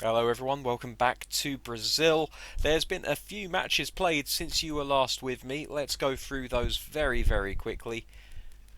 Hello everyone, welcome back to Brazil. There's been a few matches played since you were last with me. Let's go through those very quickly.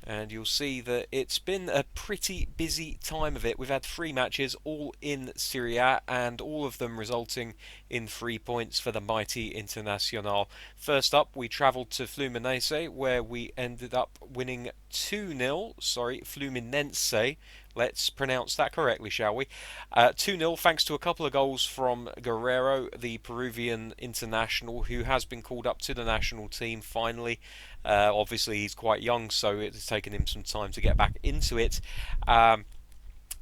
And you'll see that it's been a pretty busy time of it. We've had three matches, all in Serie A, and all of them resulting in 3 points for the mighty Internacional. First up, we travelled to Fluminense, where we ended up winning 2-0. Sorry, Fluminense. Let's pronounce that correctly, shall we? 2-0 thanks to a couple of goals from Guerrero, the Peruvian international, who has been called up to the national team finally. Obviously, he's quite young, so it's taken him some time to get back into it. Um,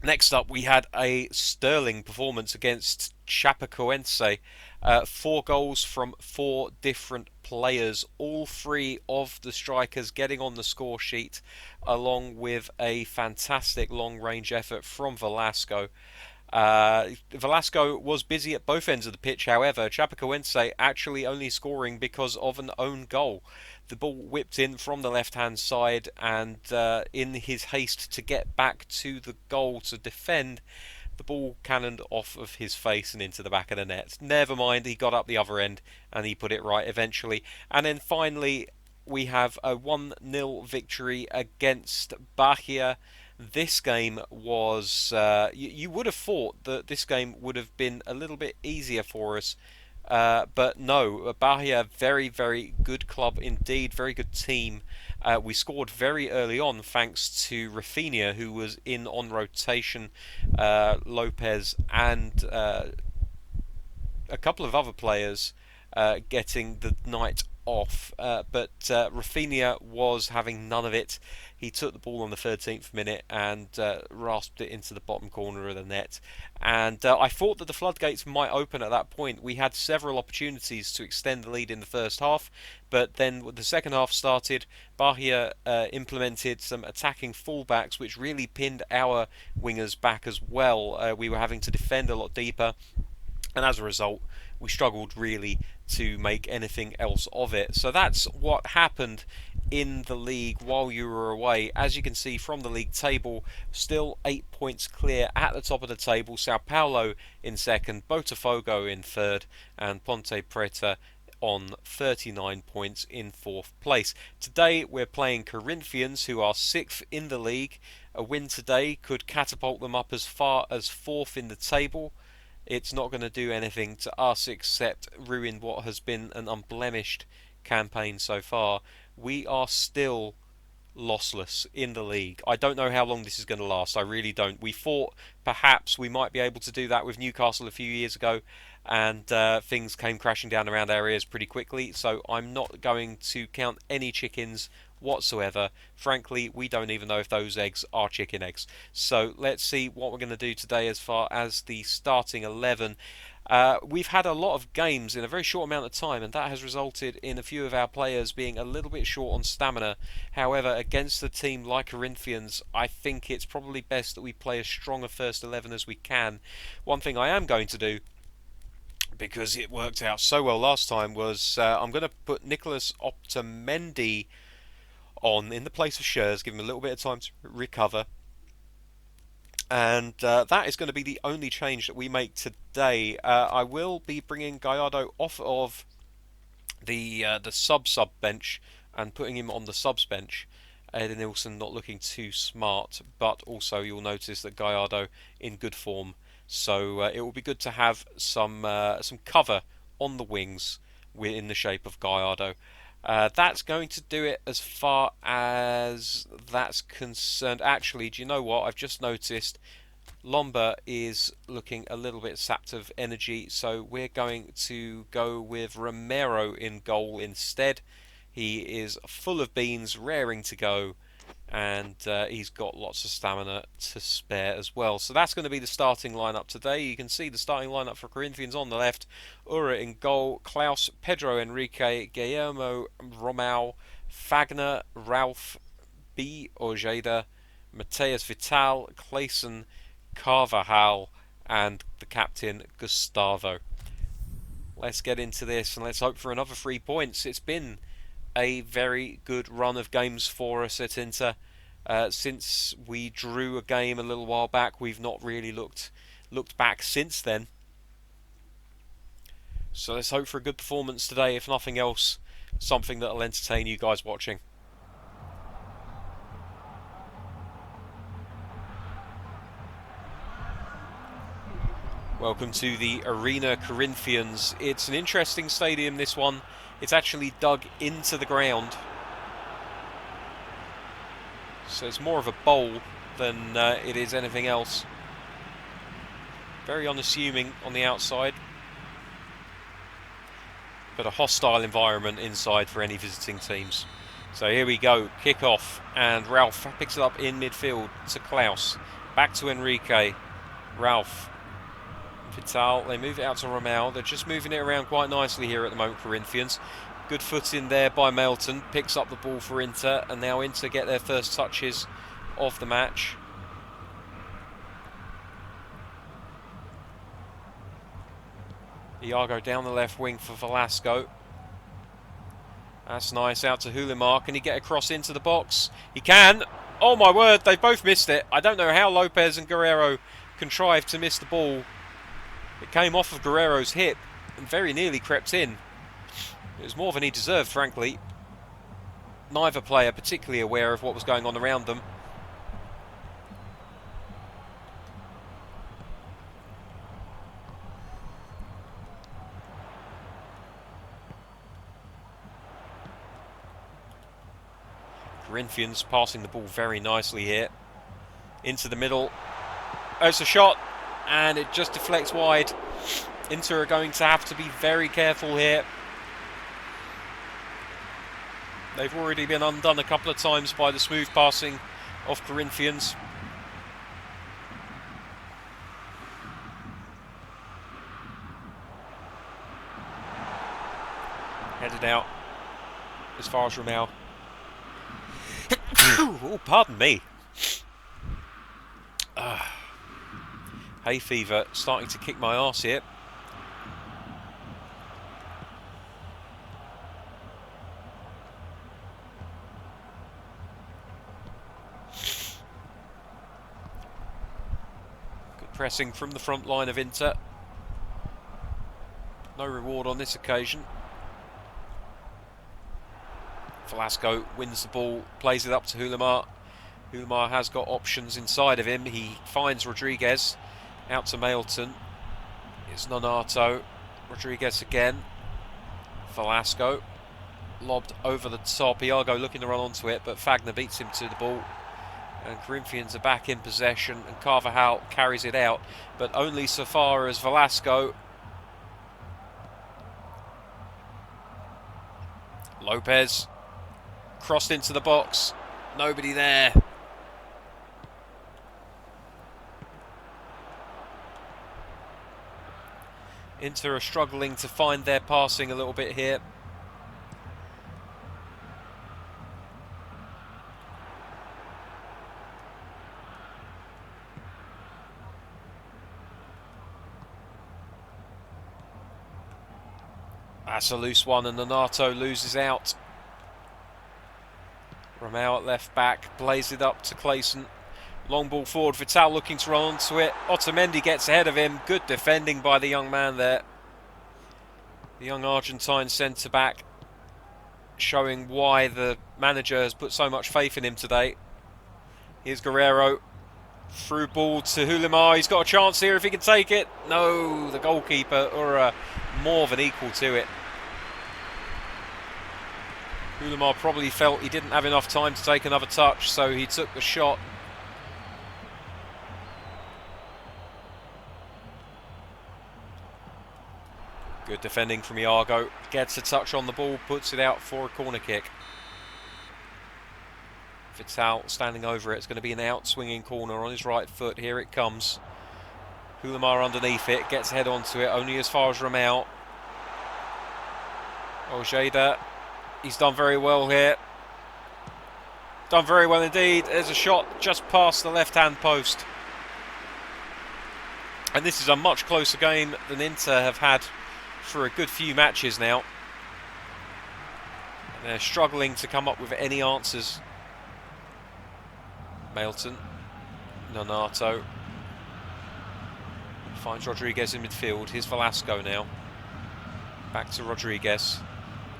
Next up, we had a sterling performance against Chapecoense. 4 goals from 4 different players, all three of the strikers getting on the score sheet, along with a fantastic long range effort from Velasco. Velasco was busy at both ends of the pitch, however, Chapecoense actually only scoring because of an own goal. The ball whipped in from the left hand side, and in his haste to get back to the goal to defend, the ball cannoned off of his face and into the back of the net. Never mind, he got up the other end and he put it right eventually. And then finally, we have a 1-0 victory against Bahia. This game was. You would have thought that this game would have been a little bit easier for us, but no. Bahia, very good club indeed, very good team. We scored very early on thanks to Rafinha, who was in on rotation, Lopez, and a couple of other players getting the night off. But Rafinha was having none of it. He took the ball on the 13th minute and rasped it into the bottom corner of the net. And I thought that the floodgates might open at that point. We had several opportunities to extend the lead in the first half, but then the second half started. Bahia implemented some attacking fullbacks, which really pinned our wingers back as well. We were having to defend a lot deeper, and as a result, we struggled really to make anything else of it. So that's what happened in the league while you were away. As you can see from the league table, still 8 points clear at the top of the table. Sao Paulo in second, Botafogo in third, and Ponte Preta on 39 points in fourth place. Today we're playing Corinthians, who are sixth in the league. A win today could catapult them up as far as fourth in the table. It's not going to do anything to us except ruin what has been an unblemished campaign so far. We are still lossless in the league. I don't know how long this is going to last. I really don't. We thought perhaps we might be able to do that with Newcastle a few years ago, and things came crashing down around our ears pretty quickly. So I'm not going to count any chickens whatsoever. Frankly, we don't even know if those eggs are chicken eggs. So let's see what we're going to do today as far as the starting 11. We've had a lot of games in a very short amount of time, and that has resulted in a few of our players being a little bit short on stamina. However, against a team like Corinthians, I think it's probably best that we play as strong a first 11 as we can. One thing I am going to do, because it worked out so well last time, was I'm going to put Nicholas Optamendi on in the place of Schurz, give him a little bit of time to recover. And that is going to be the only change that we make today. I will be bringing Gallardo off of the sub bench and putting him on the subs bench. Eden Nilsson not looking too smart, but also you'll notice that Gallardo in good form. So it will be good to have some cover on the wings in the shape of Gallardo. That's going to do it as far as that's concerned. Actually, do you know what? I've just noticed Lomba is looking a little bit sapped of energy, so we're going to go with Romero in goal instead. He is full of beans, raring to go, and he's got lots of stamina to spare as well. So that's going to be the starting lineup today. You can see the starting lineup for Corinthians on the left: Ura in goal, Klaus, Pedro Enrique, Guillermo Romao, Fagner, Ralph, B. Ojeda, Mateus Vital, Clayson, Carvajal, and the captain Gustavo. Let's get into this and let's hope for another 3 points. It's been a very good run of games for us at Inter. Since we drew a game a little while back, we've not really looked back since then. So let's hope for a good performance today, if nothing else, something that'll entertain you guys watching. Welcome to the Arena Corinthians. It's an interesting stadium, this one. It's actually dug into the ground. So it's more of a bowl than it is anything else. Very unassuming on the outside, but a hostile environment inside for any visiting teams. So here we go, kick off, and Ralph picks it up in midfield to Klaus. Back to Enrique. Ralph. Vital, they move it out to Romao. They're just moving it around quite nicely here at the moment, Corinthians. Good foot in there by Melton. Picks up the ball for Inter, and now Inter get their first touches of the match. Iago down the left wing for Velasco. That's nice, out to Hulimar. Can he get across into the box? He can! Oh my word, they've both missed it. I don't know how Lopez and Guerrero contrived to miss the ball. It came off of Guerrero's hip and very nearly crept in. It was more than he deserved, frankly. Neither player particularly aware of what was going on around them. Corinthians passing the ball very nicely here. Into the middle. Oh, it's a shot, and it just deflects wide. Inter are going to have to be very careful here. They've already been undone a couple of times by the smooth passing of Corinthians. Headed out as far as Romao. Oh, pardon me. Hay fever starting to kick my arse here. Good pressing from the front line of Inter. No reward on this occasion. Velasco wins the ball, plays it up to Hulimar. Hulimar has got options inside of him. He finds Rodriguez. Out to Mailton. It's Nonato. Rodriguez again. Velasco. Lobbed over the top. Iago looking to run onto it, but Fagner beats him to the ball. And Corinthians are back in possession, and Carvajal carries it out, but only so far as Velasco. Lopez. Crossed into the box. Nobody there. Inter are struggling to find their passing a little bit here. That's a loose one, and Nonato loses out. Romao at left back, plays it up to Clayson. Long ball forward, Vital looking to run onto it. Otamendi gets ahead of him. Good defending by the young man there. The young Argentine centre-back, showing why the manager has put so much faith in him today. Here's Guerrero. Through ball to Hulimar. He's got a chance here if he can take it. No, the goalkeeper, or more than equal to it. Hulimar probably felt he didn't have enough time to take another touch, so he took the shot. Good defending from Iago. Gets a touch on the ball, puts it out for a corner kick. Vital standing over it. It's going to be an out-swinging corner on his right foot. Here it comes. Hulimar underneath it. Gets head onto it, only as far as Romao. Ojeda. He's done very well here. Done very well indeed. There's a shot just past the left-hand post. And this is a much closer game than Inter have had for a good few matches now. And they're struggling to come up with any answers. Mailton. Nonato. Finds Rodriguez in midfield. Here's Velasco now. Back to Rodriguez.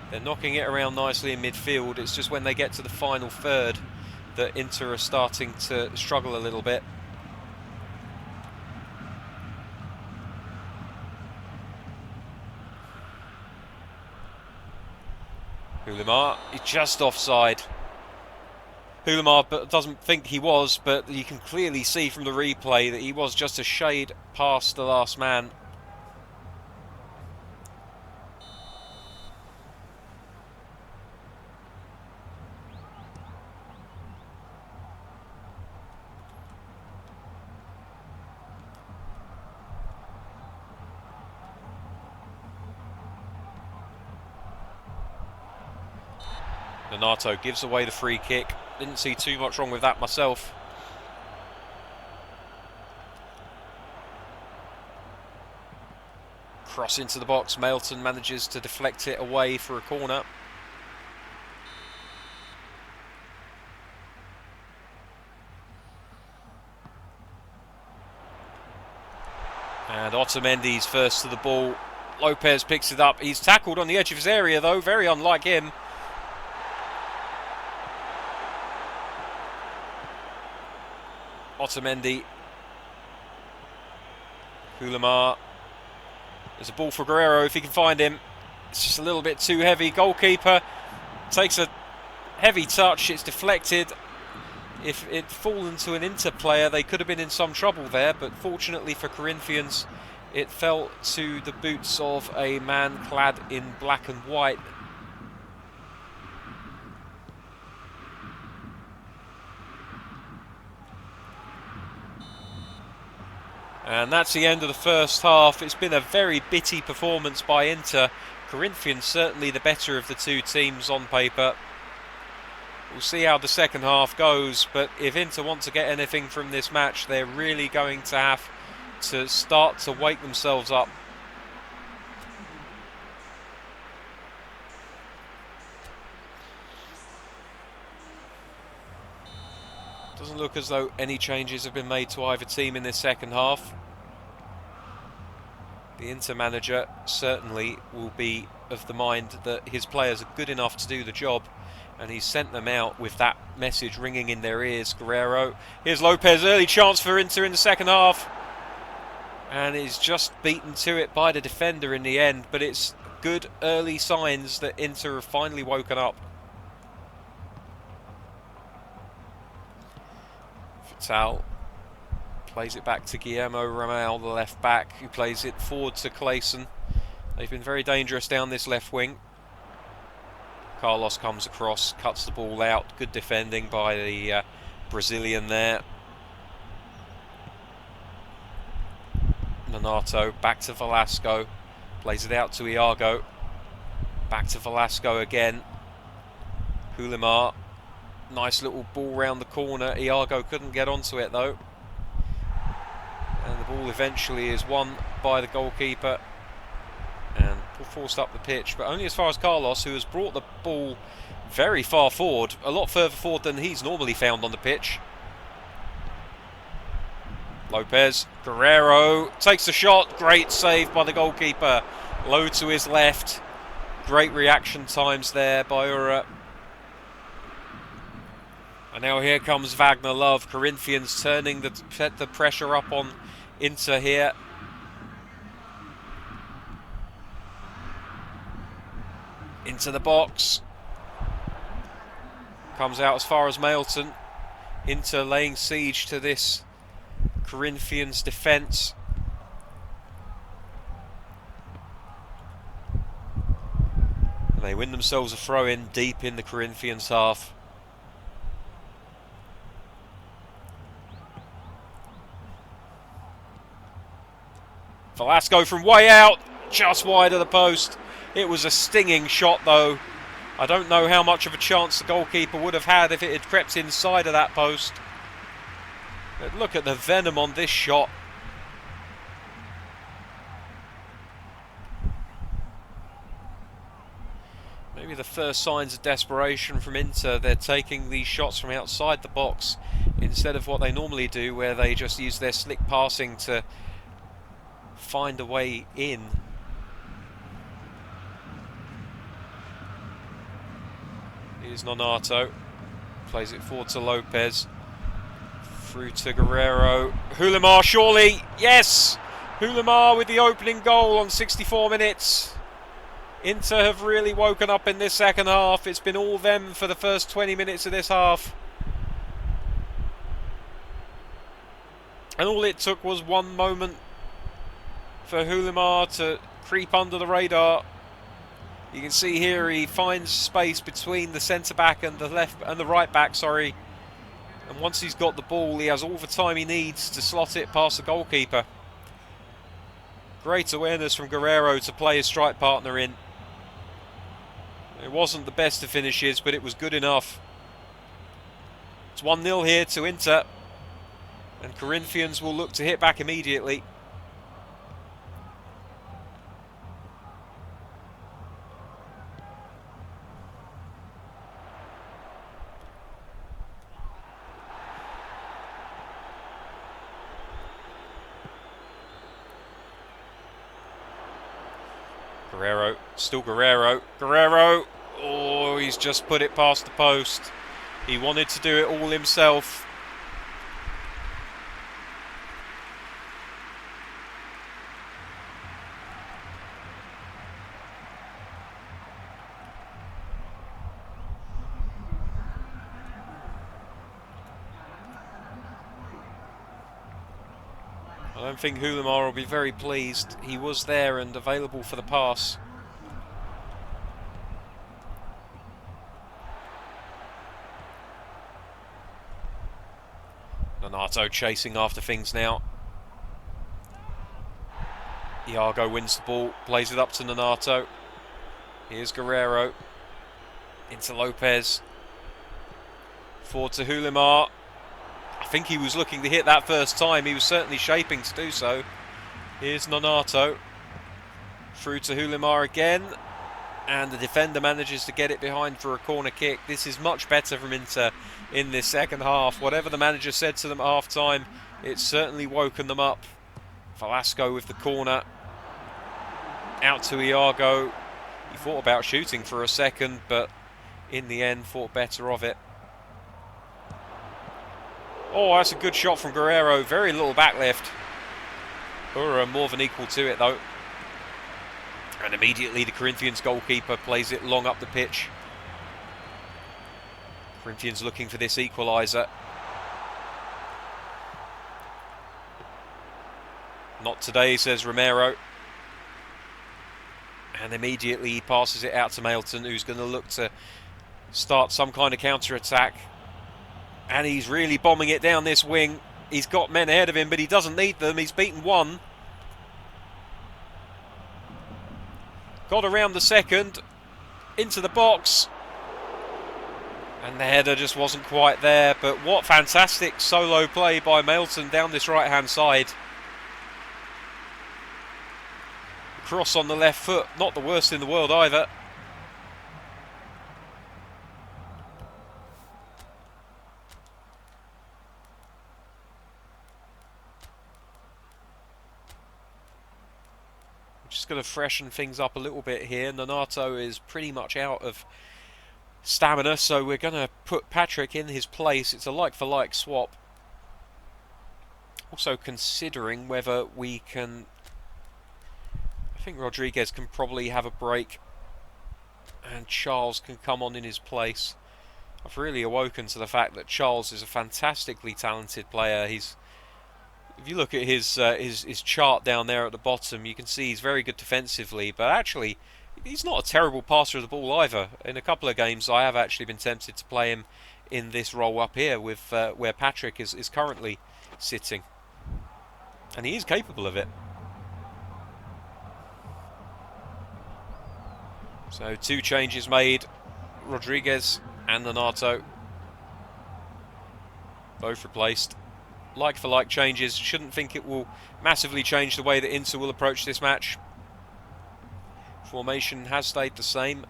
They're knocking it around nicely in midfield. It's just when they get to the final third that Inter are starting to struggle a little bit. Hulimar, he's just offside. Hulimar doesn't think he was, but you can clearly see from the replay that he was just a shade past the last man. Donato gives away the free kick. Didn't see too much wrong with that myself. Cross into the box. Mailton manages to deflect it away for a corner. And Otamendi's first to the ball. Lopez picks it up. He's tackled on the edge of his area though, very unlike him. Otamendi. Hulimar. There's a ball for Guerrero if he can find him. It's just a little bit too heavy. Goalkeeper takes a heavy touch. It's deflected. If it fallen to an Inter player, they could have been in some trouble there. But fortunately for Corinthians, it fell to the boots of a man clad in black and white. And that's the end of the first half. It's been a very bitty performance by Inter. Corinthians certainly the better of the two teams on paper. We'll see how the second half goes, but if Inter want to get anything from this match, they're really going to have to start to wake themselves up. Doesn't look as though any changes have been made to either team in this second half. The Inter manager certainly will be of the mind that his players are good enough to do the job, and he's sent them out with that message ringing in their ears. Guerrero. Here's Lopez, early chance for Inter in the second half. And is just beaten to it by the defender in the end, but it's good early signs that Inter have finally woken up. Vital plays it back to Guillermo Ramal, the left back, who plays it forward to Clayson. They've been very dangerous down this left wing. Carlos comes across, cuts the ball out. Good defending by the Brazilian there. Donato back to Velasco. Plays it out to Iago. Back to Velasco again. Hulimar. Nice little ball round the corner. Iago couldn't get onto it though. And the ball eventually is won by the goalkeeper and forced up the pitch, but only as far as Carlos, who has brought the ball very far forward, a lot further forward than he's normally found on the pitch. Lopez, Guerrero takes the shot, great save by the goalkeeper, low to his left, great reaction times there by Ura. And now here comes Wagner Love. Corinthians turning the pressure up on Inter here. Into the box. Comes out as far as Mailton. Inter laying siege to this Corinthians defence. And they win themselves a throw-in deep in the Corinthians half. Velasco from way out, just wide of the post. It was a stinging shot though. I don't know how much of a chance the goalkeeper would have had if it had crept inside of that post. But look at the venom on this shot. Maybe the first signs of desperation from Inter. They're taking these shots from outside the box instead of what they normally do, where they just use their slick passing to find a way in. Here's Nonato. Plays it forward to Lopez. Through to Guerrero. Hulimar, surely! Yes! Hulimar with the opening goal on 64 minutes. Inter have really woken up in this second half. It's been all them for the first 20 minutes of this half. And all it took was one moment for Hulimar to creep under the radar. You can see here he finds space between the centre-back and the right-back, sorry. And once he's got the ball, he has all the time he needs to slot it past the goalkeeper. Great awareness from Guerrero to play his strike partner in. It wasn't the best of finishes, but it was good enough. It's 1-0 here to Inter. And Corinthians will look to hit back immediately. Guerrero, still Guerrero. Guerrero! Oh, he's just put it past the post. He wanted to do it all himself. I don't think Hulimar will be very pleased. He was there and available for the pass. Nonato chasing after things now. Iago wins the ball, plays it up to Nonato. Here's Guerrero. Into Lopez. Forward to Hulimar. I think he was looking to hit that first time. He was certainly shaping to do so. Here's Nonato. Through to Hulimar again. And the defender manages to get it behind for a corner kick. This is much better from Inter in this second half. Whatever the manager said to them at half-time, it's certainly woken them up. Velasco with the corner. Out to Iago. He thought about shooting for a second, but in the end thought better of it. Oh, that's a good shot from Guerrero. Very little backlift. Ura more than equal to it, though. And immediately the Corinthians goalkeeper plays it long up the pitch. Corinthians looking for this equaliser. Not today, says Romero. And immediately he passes it out to Mailton, who's going to look to start some kind of counter-attack. And he's really bombing it down this wing. He's got men ahead of him, but he doesn't need them. He's beaten one. Got around the second. Into the box. And the header just wasn't quite there. But what fantastic solo play by Mailton down this right-hand side. Cross on the left foot. Not the worst in the world either. Just going to freshen things up a little bit here. Nonato is pretty much out of stamina, so we're going to put Patrick in his place. It's a like-for-like swap. Also considering whether we can... I think Rodriguez can probably have a break and Charles can come on in his place. I've really awoken to the fact that Charles is a fantastically talented player. If you look at his chart down there at the bottom, you can see he's very good defensively, but actually he's not a terrible passer of the ball either. In a couple of games I have actually been tempted to play him in this role up here with where Patrick is currently sitting. And he is capable of it. So 2 changes made. Rodriguez and Nonato both replaced. Like-for-like changes. Shouldn't think it will massively change the way that Inter will approach this match. Formation has stayed the same.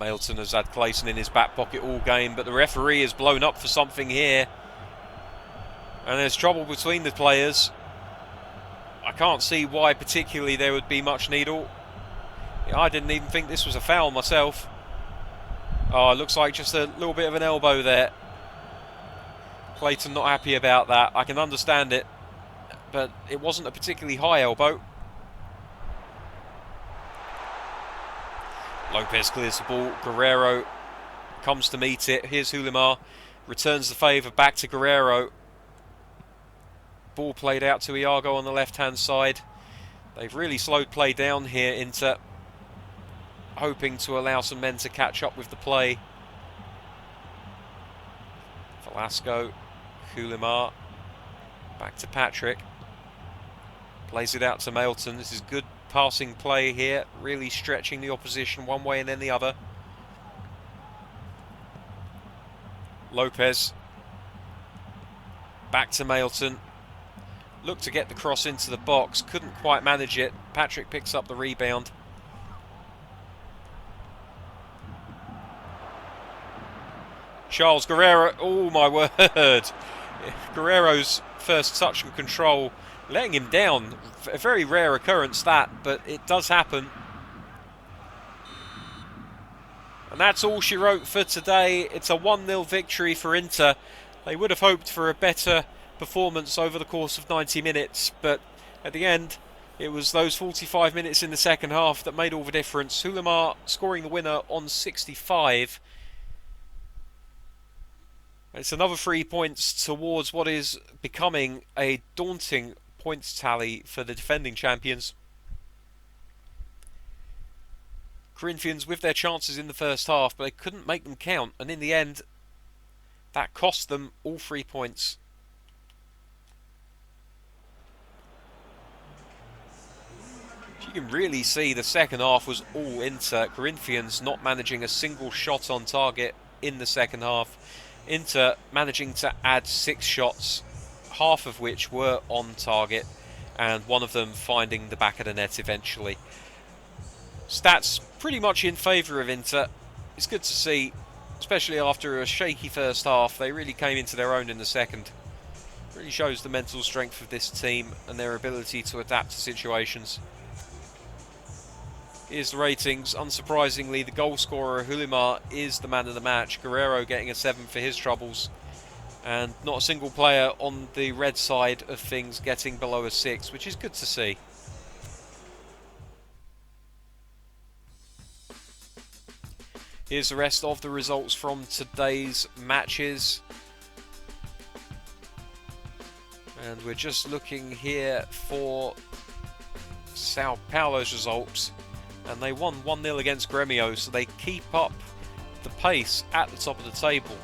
Mailton has had Clayson in his back pocket all game, but the referee has blown up for something here. And there's trouble between the players. can't see why particularly there would be much need. Yeah, I didn't even think this was a foul myself. Oh, it looks like just a little bit of an elbow there. Clayton not happy about that. I can understand it, but it wasn't a particularly high elbow. Lopez clears the ball. Guerrero comes to meet it. Here's Hulimar. Returns the favour back to Guerrero. Ball played out to Iago on the left-hand side. They've really slowed play down here, Inter, hoping to allow some men to catch up with the play. Velasco, Hulimar, back to Patrick. Plays it out to Mailton. This is good passing play here, really stretching the opposition one way and then the other. Lopez, back to Mailton. Looked to get the cross into the box, couldn't quite manage it. Patrick picks up the rebound. Charles Guerrero, oh my word. Guerrero's first touch and control, letting him down. A very rare occurrence that, but it does happen. And that's all she wrote for today. It's a 1-0 victory for Inter. They would have hoped for a better performance over the course of 90 minutes, but at the end it was those 45 minutes in the second half that made all the difference. Hulimar scoring the winner on 65. It's another 3 points towards what is becoming a daunting points tally for the defending champions. Corinthians with their chances in the first half, but they couldn't make them count, and in the end that cost them all 3 points. You can really see the second half was all Inter. Corinthians not managing a single shot on target in the second half. Inter managing to add 6 shots, half of which were on target, and one of them finding the back of the net eventually. Stats pretty much in favour of Inter. It's good to see, especially after a shaky first half. They really came into their own in the second. Really shows the mental strength of this team and their ability to adapt to situations. Here's the ratings. Unsurprisingly, the goal scorer, Hulimar, is the man of the match. Guerrero getting a 7 for his troubles. And not a single player on the red side of things getting below a 6, which is good to see. Here's the rest of the results from today's matches. And we're just looking here for Sao Paulo's results. And they won 1-0 against Gremio, so they keep up the pace at the top of the table.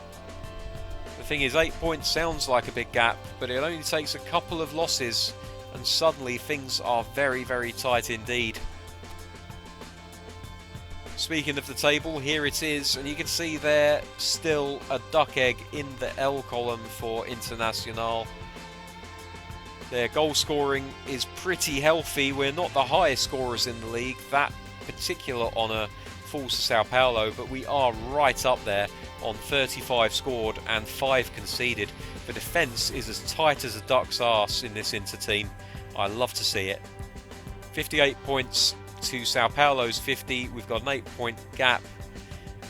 The thing is, 8 points sounds like a big gap, but it only takes a couple of losses and suddenly things are very, very tight indeed. Speaking of the table, here it is, and you can see there still a duck egg in the L column for Internacional. Their goal scoring is pretty healthy. We're not the highest scorers in the league. That particular honour falls to Sao Paulo, but we are right up there on 35 scored and 5 conceded. The defence is as tight as a duck's arse in this Inter team. I love to see it. 58 points to Sao Paulo's 50. We've got an 8-point gap.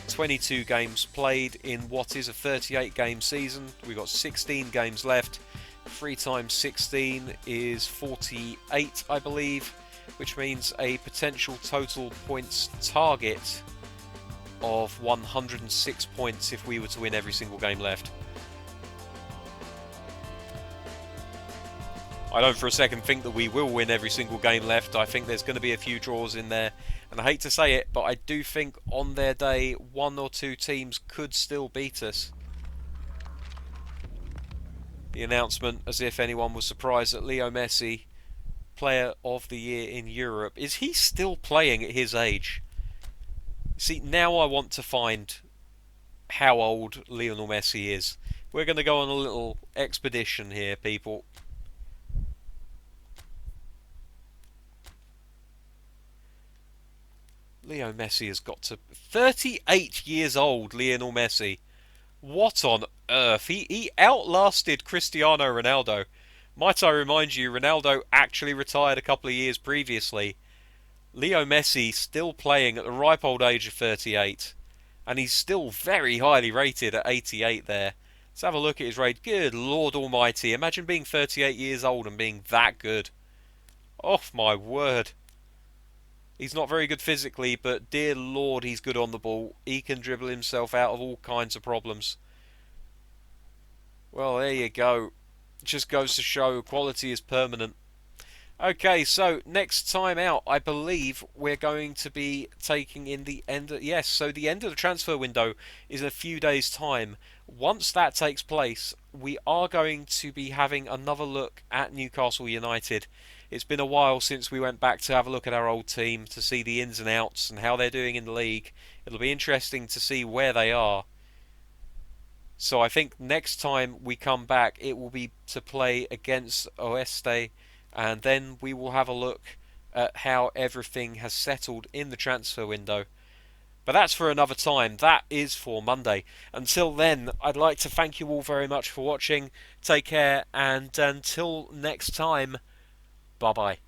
22 games played in what is a 38-game season. We've got 16 games left. 3 times 16 is 48, I believe, which means a potential total points target of 106 points if we were to win every single game left. I don't for a second think that we will win every single game left. I think there's going to be a few draws in there, and I hate to say it, but I do think on their day 1 or 2 teams could still beat us. The announcement, as if anyone was surprised, that Leo Messi, Player of the Year in Europe. Is he still playing at his age? See, now I want to find how old Lionel Messi is. We're going to go on a little expedition here, people. Leo Messi has got to... 38 years old, Lionel Messi. What on earth? He outlasted Cristiano Ronaldo. Might I remind you, Ronaldo actually retired a couple of years previously. Leo Messi still playing at the ripe old age of 38, and he's still very highly rated at 88 there. Let's have a look at his rate. Good Lord Almighty, imagine being 38 years old and being that good. Off my word. He's not very good physically, but dear Lord, he's good on the ball. He can dribble himself out of all kinds of problems. Well, there you go. Just goes to show quality is permanent. Okay, so next time out, I believe we're going to be taking in the end. Yes, so the end of the transfer window is in a few days' time. Once that takes place, we are going to be having another look at Newcastle United. It's been a while since we went back to have a look at our old team to see the ins and outs and how they're doing in the league. It'll be interesting to see where they are. So I think next time we come back, it will be to play against Oeste, and then we will have a look at how everything has settled in the transfer window. But that's for another time. That is for Monday. Until then, I'd like to thank you all very much for watching. Take care, and until next time, bye bye.